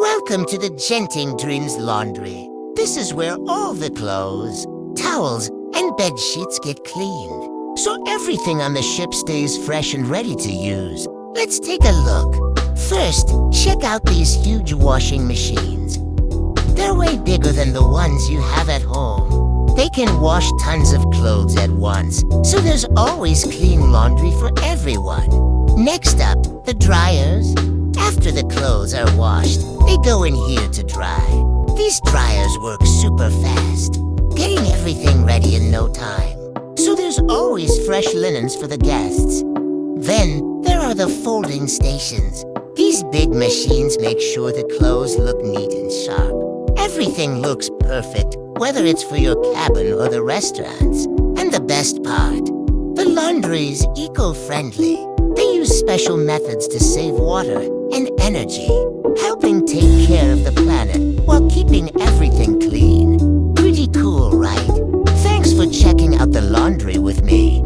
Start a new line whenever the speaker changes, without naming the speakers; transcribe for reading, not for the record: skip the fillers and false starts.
Welcome to the Genting Dreams Laundry. This is where all the clothes, towels, and bed sheets get cleaned, so everything on the ship stays fresh and ready to use. Let's take a look. First, check out these huge washing machines. They're way bigger than the ones you have at home. They can wash tons of clothes at once, so there's always clean laundry for everyone. Next up, the dryers. After the clothes are washed, they go in here to dry. These dryers work super fast, getting everything ready in no time. So there's always fresh linens for the guests. Then, there are the folding stations. These big machines make sure the clothes look neat and sharp. Everything looks perfect, whether it's for your cabin or the restaurants. And the best part, the laundry's eco-friendly. They use special methods to save water and energy, helping take care of the planet while keeping everything clean. Pretty cool, right? Thanks for checking out the laundry with me.